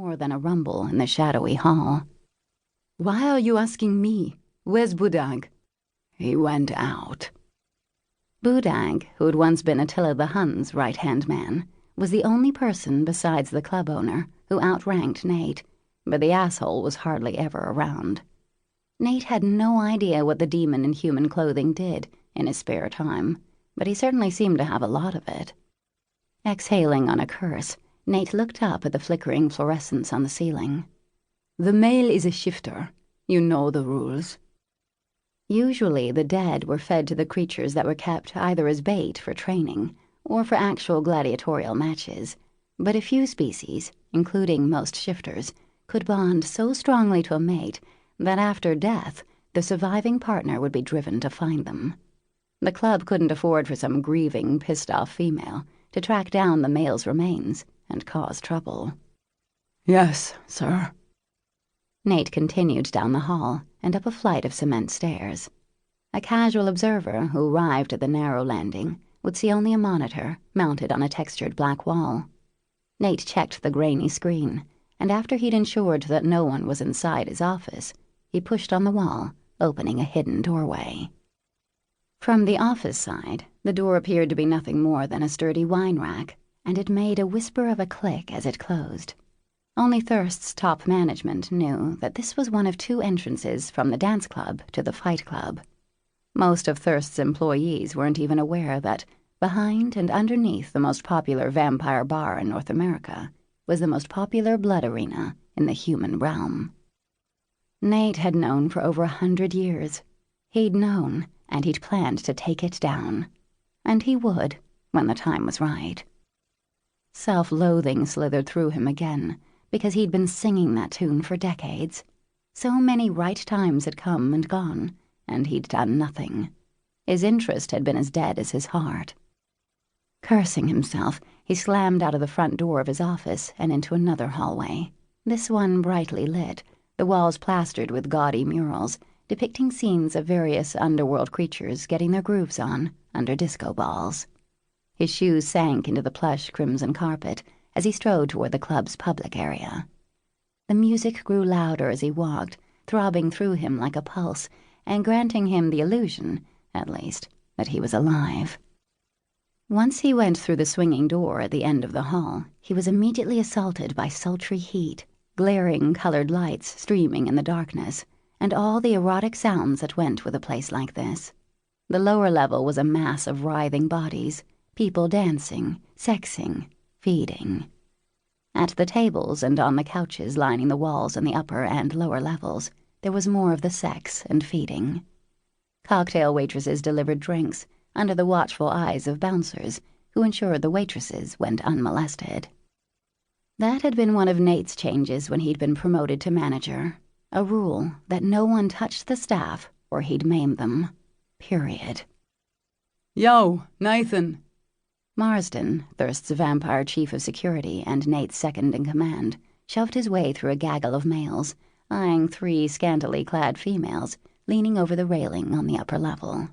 more than a rumble in the shadowy hall. "Why are you asking me? Where's Budag?" "He went out." Budag, who had once been Attila the Hun's right-hand man, was the only person besides the club owner who outranked Nate, but the asshole was hardly ever around. Nate had no idea what the demon in human clothing did in his spare time, but he certainly seemed to have a lot of it. Exhaling on a curse, Nate looked up at the flickering fluorescence on the ceiling. "The male is a shifter. You know the rules." Usually the dead were fed to the creatures that were kept either as bait for training or for actual gladiatorial matches, but a few species, including most shifters, could bond so strongly to a mate that after death the surviving partner would be driven to find them. The club couldn't afford for some grieving, pissed-off female to track down the male's remains and cause trouble. "Yes, sir." Nate continued down the hall and up a flight of cement stairs. A casual observer who arrived at the narrow landing would see only a monitor mounted on a textured black wall. Nate checked the grainy screen, and after he'd ensured that no one was inside his office, he pushed on the wall, opening a hidden doorway. From the office side, the door appeared to be nothing more than a sturdy wine rack, and it made a whisper of a click as it closed. Only Thirst's top management knew that this was one of two entrances from the dance club to the fight club. Most of Thirst's employees weren't even aware that behind and underneath the most popular vampire bar in North America was the most popular blood arena in the human realm. Nate had known for over 100 years. He'd known, and he'd planned to take it down. And he would, when the time was right. Self-loathing slithered through him again, because he'd been singing that tune for decades. So many right times had come and gone, and he'd done nothing. His interest had been as dead as his heart. Cursing himself, he slammed out of the front door of his office and into another hallway, this one brightly lit, the walls plastered with gaudy murals depicting scenes of various underworld creatures getting their grooves on under disco balls. His shoes sank into the plush crimson carpet as he strode toward the club's public area. The music grew louder as he walked, throbbing through him like a pulse, and granting him the illusion, at least, that he was alive. Once he went through the swinging door at the end of the hall, he was immediately assaulted by sultry heat, glaring colored lights streaming in the darkness, and all the erotic sounds that went with a place like this. The lower level was a mass of writhing bodies, people dancing, sexing, feeding. At the tables and on the couches lining the walls in the upper and lower levels, there was more of the sex and feeding. Cocktail waitresses delivered drinks under the watchful eyes of bouncers who ensured the waitresses went unmolested. That had been one of Nate's changes when he'd been promoted to manager, a rule that no one touched the staff or he'd maim them. Period. "Yo, Nathan." Marsden, Thirst's vampire chief of security and Nate's second-in-command, shoved his way through a gaggle of males, eyeing 3 scantily clad females leaning over the railing on the upper level.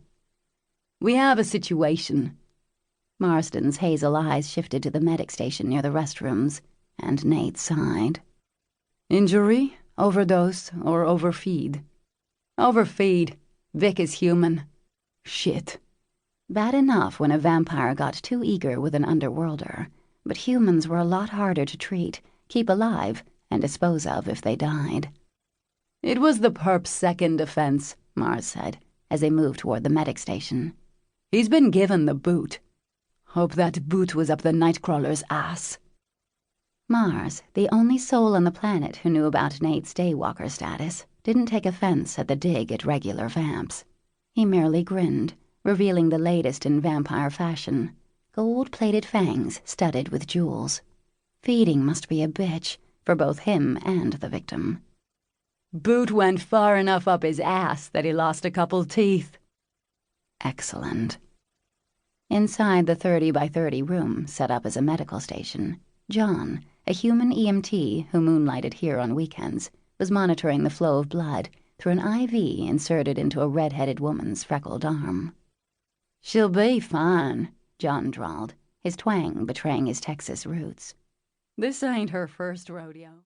"We have a situation." Marsden's hazel eyes shifted to the medic station near the restrooms, and Nate sighed. "Injury, overdose, or overfeed?" "Overfeed. Vic is human." "Shit." Bad enough when a vampire got too eager with an underworlder, but humans were a lot harder to treat, keep alive, and dispose of if they died. "It was the perp's second offense," Mars said, as they moved toward the medic station. "He's been given the boot. Hope that boot was up the nightcrawler's ass." Mars, the only soul on the planet who knew about Nate's daywalker status, didn't take offense at the dig at regular vamps. He merely grinned, revealing the latest in vampire fashion, gold-plated fangs studded with jewels. Feeding must be a bitch for both him and the victim. "Boot went far enough up his ass that he lost a couple teeth." Excellent. Inside the 30 by 30 room set up as a medical station, John, a human EMT who moonlighted here on weekends, was monitoring the flow of blood through an IV inserted into a red-headed woman's freckled arm. "She'll be fine," John drawled, his twang betraying his Texas roots. "This ain't her first rodeo."